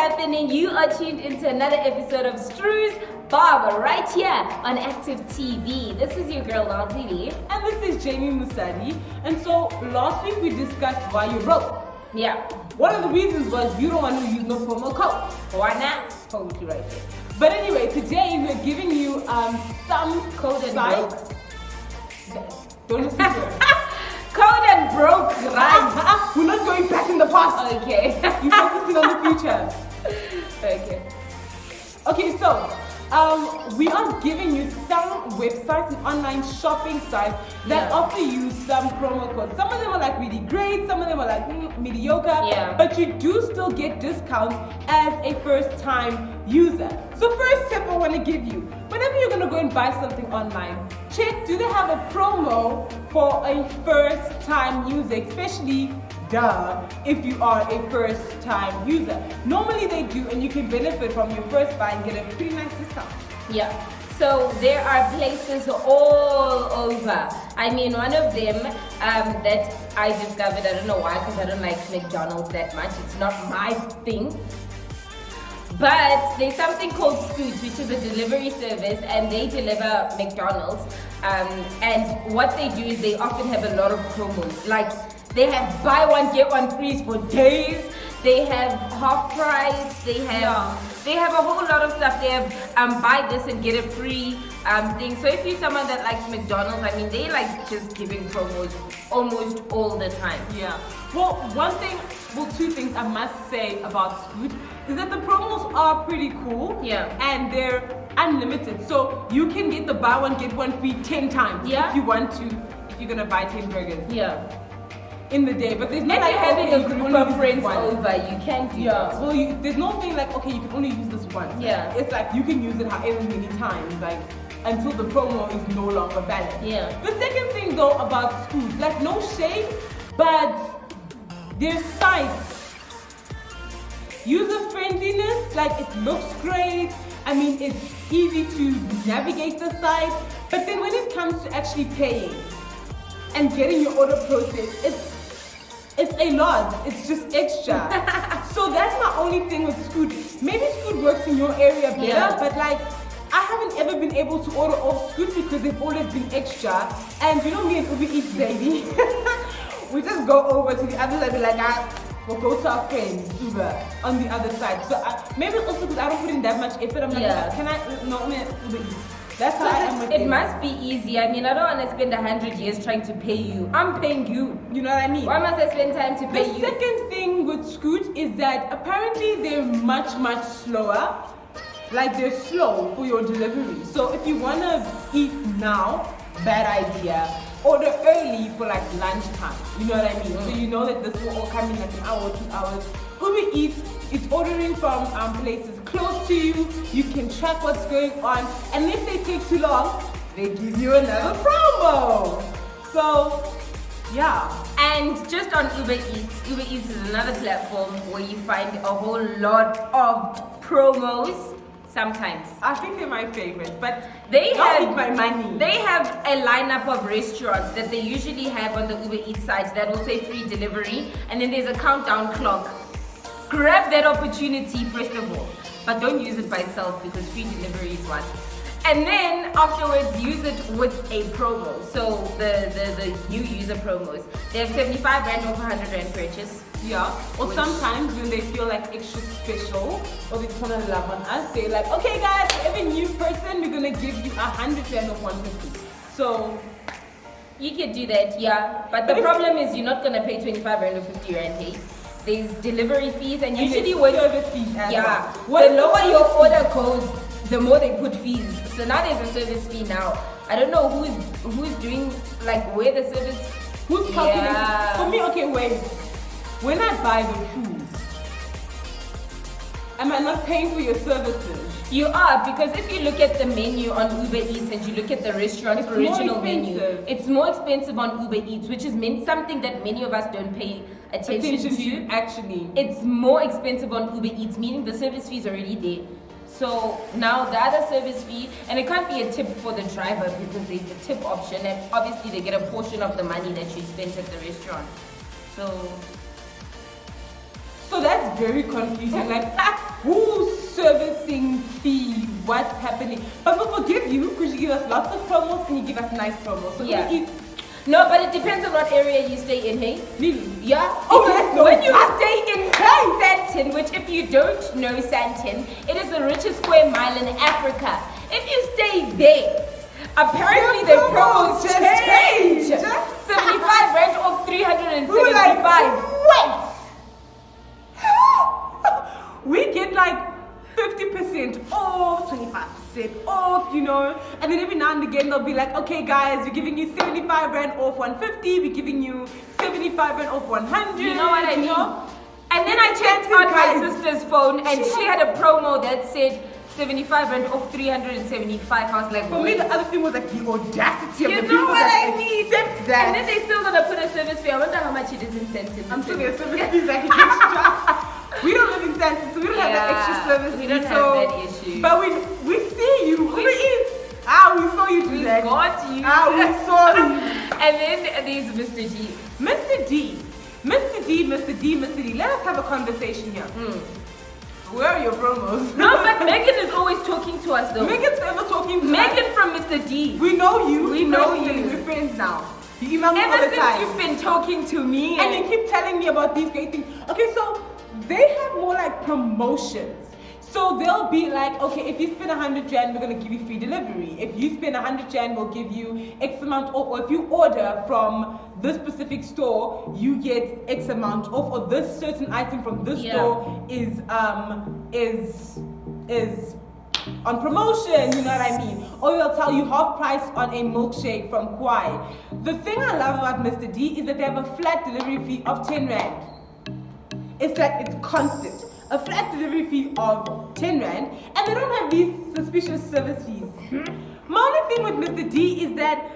happening? You are tuned into another episode of Stru's Barber right here on Active TV. This is your girl Nancy Lee. And this is Jamie Musadi. And so last week we discussed why you broke. Yeah. One of the reasons was you don't want to use no promo code. Why not? Totally right there. But anyway, today we're giving you some Code and sites. Don't listen to her. Code and broke, right? We're not going back in the past. Okay. You're focusing on the future. Okay. Okay, so we are giving you some websites and online shopping sites that offer you some promo codes. Some of them are like really great, some of them are like mediocre, but you do still get discounts as a first-time user. So first tip I want to give you, whenever you're going to go and buy something online, check, do they have a promo for a first-time user, especially if you are a first-time user. Normally they do, and you can benefit from your first buy and get a pretty nice discount. Yeah. So there are places all over. I mean, one of them that I discovered, I don't know why, because I don't like McDonald's that much. It's not my thing. But there's something called Scoot, which is a delivery service, and they deliver McDonald's. And what they do is they often have a lot of promos. Like, they have buy one get one free for days. They have half price. They have a whole lot of stuff. They have buy this and get it free thing. So if you're someone that likes McDonald's, I mean, they like just giving promos almost all the time. Yeah. Well, two things I must say about Scoot is that the promos are pretty cool. Yeah. And they're unlimited. So you can get the buy one get one free 10 times if you want to. If you're gonna buy 10 burgers. Yeah. In the day, but there's no if like you're having a group of friends one. over, you can do that. Well, there's no thing like, okay, you can only use this once. Yeah. It's like you can use it however many times, like until the promo is no longer valid. Yeah. The second thing though about Scoot, like no shade, but their sites, user friendliness, like it looks great. I mean, it's easy to navigate the site, but then when it comes to actually paying and getting your order processed, it's a lot. It's just extra. So that's my only thing with Scoot. Maybe Scoot works in your area better, but like I haven't ever been able to order off Scoot because they've always been extra. And you know me and Uber Eats, baby. We just go over to the other side and be like, we'll go to our friends Uber on the other side. So maybe also because I don't put in that much effort. I'm like, can I? No, I'm Uber Eats. That's how I am with it. It must be easy. I mean, I don't want to spend 100 years trying to pay you. I'm paying you. You know what I mean? Why must I spend time to pay you? The second thing with Scoot is that apparently they're much slower. Like they're slow for your delivery. So if you want to eat now, bad idea. Order early for like lunchtime. You know what I mean? So you know that this will all come in like an hour, 2 hours. Uber Eats, it's ordering from places close to you. You can track what's going on. And if they take too long, they give you another promo. So, yeah. And just on Uber Eats is another platform where you find a whole lot of promos. Sometimes. I think they're my favorite, but they have my money. They have a lineup of restaurants that they usually have on the Uber Eats site that will say free delivery, and then there's a countdown clock. Grab that opportunity first of all, but don't use it by itself because free delivery is one. And then afterwards use it with a promo. So the new user promos. They have 75 Rand off 100 Rand purchase. Yeah. Or sometimes when they feel like extra special or they just want to love on us, they're like, okay guys, for every new person we're gonna give you 100 Rand of 150. So you could do that, yeah. But the problem is you're not gonna pay 25 Rand or 50 Rand, hey? There's delivery fees and usually with service fees as well. The lower your order goes, the more they put fees. So now there's a service fee now. I don't know who's doing like where the service. Who's calculating? For me, okay, wait. When I buy the food, am I not paying for your services? You are, because if you look at the menu on Uber Eats and you look at the restaurant's original menu, it's more expensive on Uber Eats, which is something that many of us don't pay attention to. Actually, it's more expensive on Uber Eats, meaning the service fee is already there. So now the other service fee, and it can't be a tip for the driver because there's the tip option, and obviously they get a portion of the money that you spent at the restaurant. So that's very confusing. Like who's servicing fee, what's happening. But we'll forgive you because you give us lots of promos and you give us nice promos. So Yeah. we eat. No, but it depends on what area you stay in, hey? Really? Yeah. Oh, Because yes, no. when you stay in Sandton, which if you don't know Sandton, it is the richest square mile in Africa. If you stay there, apparently the promos just change. 75 rand off 375. We were like, wait! We get like 50% off, 25% off, you know. And then every now and again they'll be like, okay guys, we're giving you 75 rand off 150, we're giving you 75 rand off 100. You know what I you mean? know? And then I checked on my Guys. sister's phone and she had a promo that said 75 rand off 375. I was like, For me, the other thing was like the audacity of you the know people what that I mean? accept that. And then they're still gonna put a service fee. I wonder how much it is in Sandton. I'm sure there's service fees like extra. We don't live in Sandton, so we don't have that extra Yeah, service we fee, don't have so- that issue. But we see you. We eat. We saw you We today. got you. We saw you. And then there's Mr. G. Mr. D. Mr. D, Mr. D, Mr. D. Let us have a conversation here. Where are your promos? No, but Megan is always talking to us though. Megan's never talking to us. Megan from Mr. D. We know you. We know personally. you. We're friends now. You email me all Ever the since time. you've been talking to me And you keep telling me about these great things. Okay, so they have more like promotions. So they'll be like, okay, if you spend 100 rand, we're gonna give you free delivery. If you spend 100 rand, we'll give you X amount off. Or if you order from this specific store, you get X amount off. Or this certain item from this store is on promotion, you know what I mean? Or they'll tell you half price on a milkshake from Kwai. The thing I love about Mr. D is that they have a flat delivery fee of 10 rand. It's like it's constant. A flat delivery fee of 10 rand, and they don't have these suspicious service fees. My only thing with Mr. D is that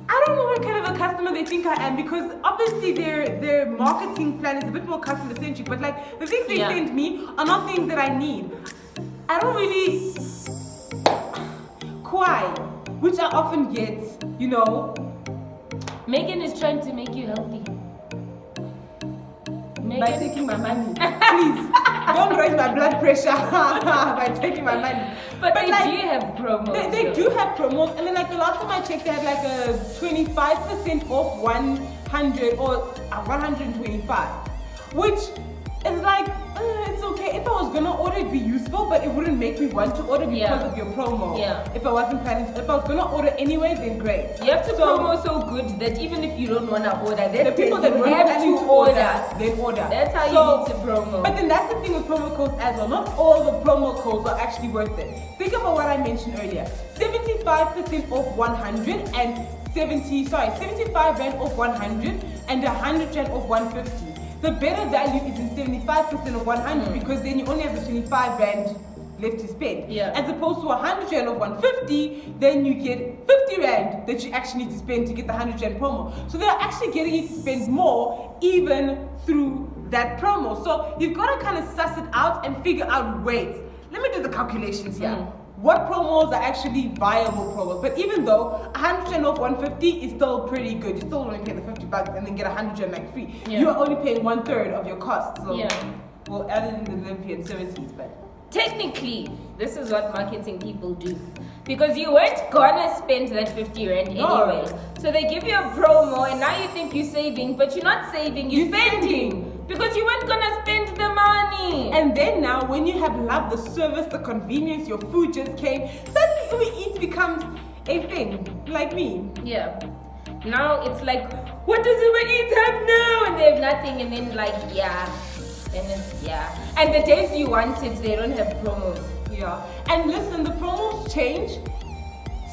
I don't know what kind of a customer they think I am, because obviously their marketing plan is a bit more customer centric, but like the things they send me are not things that I need. I don't really Kwai, which I often get, you know. Megan is trying to make you healthy. By taking my money. Please, don't raise my blood pressure by taking my money. But they like, do have promos. They do have promos, and then like the last time I checked, they had like a 25% off 100 or 125, which is like it's okay. If I was gonna order, it'd be useful, but it wouldn't make me want to order because of your promo. Yeah. If I wasn't planning, if I was gonna order anyway, then great. You have to promo so good that even if you don't want to order, The people that were have planning to to order. they order. That's how So- you need to promo. But then that's the thing with promo codes as well. Not all the promo codes are actually worth it. Think about what I mentioned earlier. 75% off 100 and 75 rand off 100 and 100 rand off 150. The better value is in 75% of 100 because then you only have the 25 rand left to spend. Yeah. As opposed to 100 rand of 150, then you get 50 rand that you actually need to spend to get the 100 rand promo. So they're actually getting you to spend more even through that promo. So you've got to kind of suss it out and figure out, wait, let me do the calculations here. What promos are actually viable promos? But even though 100 rand off 150 is still pretty good, you still only pay the 50 bucks and then get 100 rand like free. Yeah. You are only paying 1/3 of your costs. So, Yeah. well, other than the delivery and services, but. Technically, this is what marketing people do. Because you weren't gonna spend that 50 rand anyway. So they give you a promo and now you think you're saving, but you're not saving, you're spending. Because you weren't gonna spend the money. And then now, when you have loved the service, the convenience, your food just came, suddenly Uber Eats becomes a thing, like me. Yeah. Now it's like, what does Uber Eats have now? And they have nothing, and then like, and the days you want it, they don't have promos. Yeah. And listen, the promos change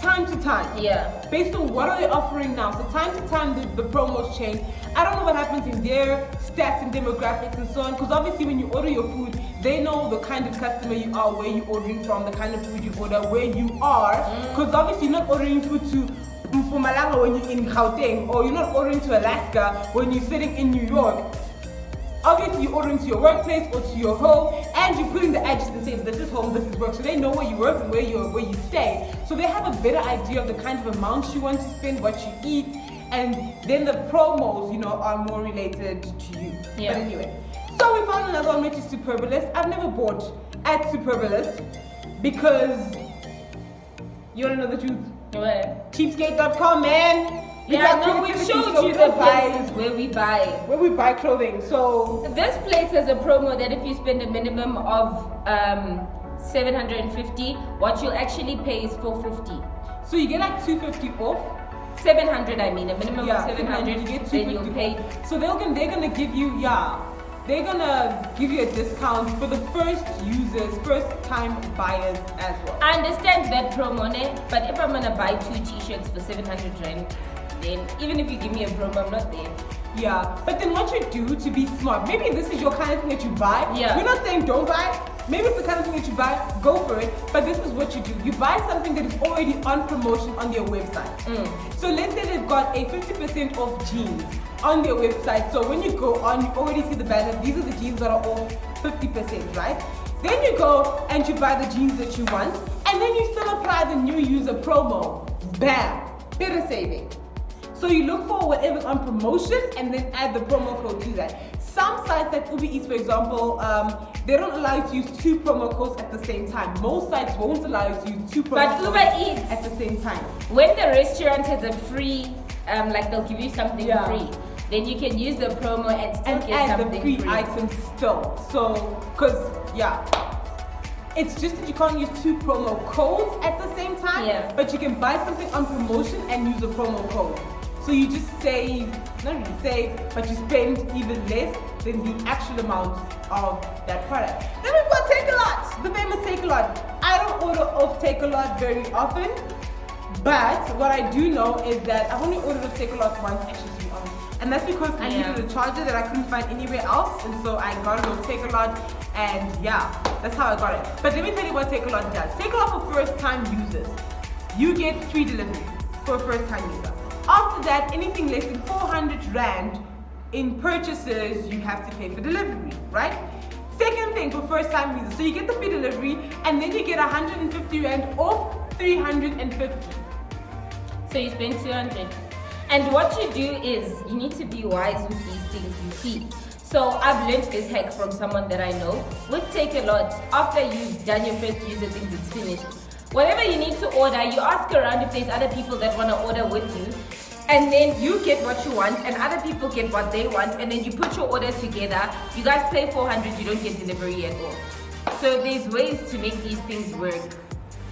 time to time. Yeah. Based on what are they offering now. So time to time, the promos change. I don't know what happens in their stats and demographics and so on, because obviously when you order your food, they know the kind of customer you are, where you're ordering from, the kind of food you order, where you are. Because obviously you're not ordering food to Mpumalanga when you're in Gauteng, or you're not ordering to Alaska when you're sitting in New York. Obviously, you're ordering to your workplace or to your home, and you're putting the address and saying, this is home, this is work. So they know where you work and where you stay. So they have a better idea of the kind of amounts you want to spend, what you eat, and then the promos, are more related to you. Yeah. But anyway, so I found another one which is Superbalist. I've never bought at Superbalist because you want to know the truth? What? Cheapskate.com, man. Yeah, no, we showed you the places where we buy clothing. So this place has a promo that if you spend a minimum of 750, what you'll actually pay is 450. So you get like 250 off. 700, I mean, a minimum of 700. You get then you'll pay. So they're gonna give you they're gonna give you a discount for the first users, first time buyers as well. I understand that promo, but if I'm gonna buy 2 t-shirts for 700 rand, then even if you give me a promo, I'm not there. Yeah, but then what you do to be smart, maybe this is your kind of thing that you buy. Yeah. We're not saying don't buy. Maybe it's the kind of thing that you buy, go for it. But this is what you do. You buy something that is already on promotion on their website. So let's say they've got a 50% off jeans on their website. So when you go on, you already see the banner. These are the jeans that are off 50%, right? Then you go and you buy the jeans that you want. And then you still apply the new user promo. Bam! Better saving. So you look for whatever's on promotion and then add the promo code to that. Some sites like Uber Eats, for example, they don't allow you to use 2 promo codes at the same time. Most sites won't allow you to use 2 promo codes at the same time. When the restaurant has a free, like they'll give you something free, then you can use the promo and still get add something the free items still. So, it's just that you can't use 2 promo codes at the same time. Yeah. But you can buy something on promotion and use a promo code. So you just save, not really save, but you spend even less than the actual amount of that product. Then we've got Takealot, the famous Takealot. I don't order off Takealot very often, but what I do know is that I've only ordered off Takealot once, actually, to be honest. And that's because I needed a charger that I couldn't find anywhere else, and so I got it off Takealot, and that's how I got it. But let me tell you what Takealot does. Takealot for first-time users, you get free delivery for a first-time user. After that, anything less than 400 rand in purchases, you have to pay for delivery, right? Second thing for first-time users, so you get the free delivery, and then you get 150 rand off 350. So you spend 200. And what you do is, you need to be wise with these things you see. So I've learned this hack from someone that I know. With Takealot, after you've done your first user things, it's finished. Whatever you need to order, you ask around if there's other people that want to order with you. And then you get what you want and other people get what they want, and then you put your orders together. You guys pay 400, you don't get delivery at all. So there's ways to make these things work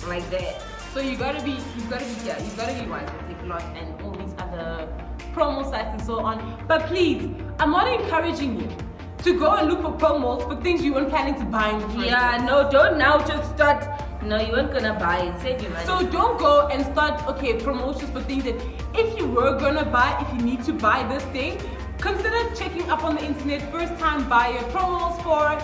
like that. So you gotta be wise with Takealot and all these other promo sites and so on. But please, I'm not encouraging you to go and look for promos for things you weren't planning to buy in the first place. Yeah, no, don't now just start. No, you weren't gonna buy it. Save your money. So don't go and start, promotions for things that if you were gonna buy, if you need to buy this thing, consider checking up on the internet, first time buyer promos for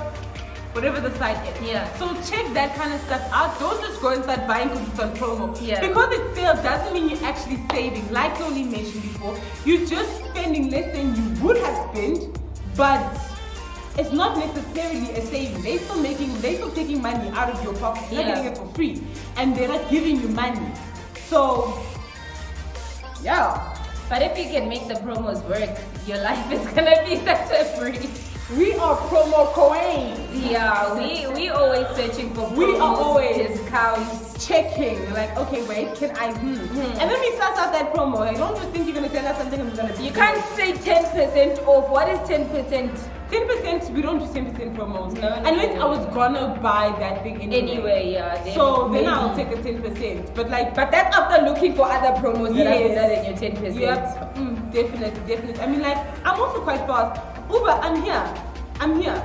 whatever the site is. Yeah. So check that kind of stuff out. Don't just go and start buying because it's on promo. Yeah. Because it's sale doesn't mean you're actually saving. Like Tony mentioned before, you're just spending less than you would have spent, but it's not necessarily a saving. They're still taking money out of your pocket. They're not getting it for free, and they're not giving you money. So, yeah. But if you can make the promos work, your life is gonna be such a breeze. We are promo queens. Yeah, we always searching for promos, we are always discounts, checking. Like, okay, wait, can I? And then we suss out that promo. Like, don't just think you're gonna send us something and it's gonna be. You can't say 10% off. What is 10%? 10%, we don't do 10% promos. No, unless I was gonna buy that thing anyway. Yeah. So then I'll take a 10%. But that's after looking for other promos that are better than your 10%. Yep. Definitely. I mean, I'm also quite fast. Uber, I'm here.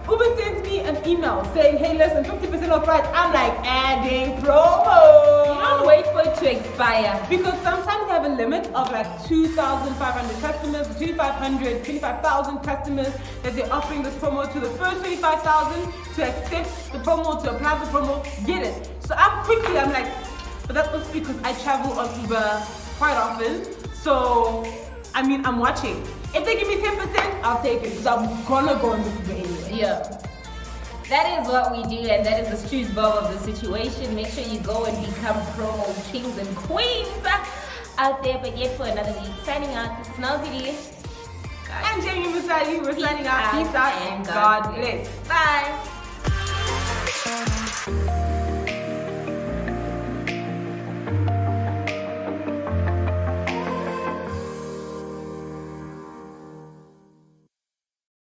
Uber sends me an email saying, hey, listen, 50% off price. I'm like, adding promo. You don't wait for it to expire. Because sometimes they have a limit of 2,500 customers, 25,000 customers that they're offering this promo to. The first 25,000 to accept the promo, to apply the promo, get it. So I'm like, but that's also because I travel on Uber quite often. So, I mean, I'm watching. If they give me 10%, I'll take it because I'm gonna go on the Uber anyway. Yeah. That is what we do, and that is the street bob of the situation. Make sure you go and become promo kings and queens out there. But yet for another week, signing out, this is Nelsy D. God. And Jamie Musali, we're signing out. Peace Peace out and and God God bless. bless. Bye.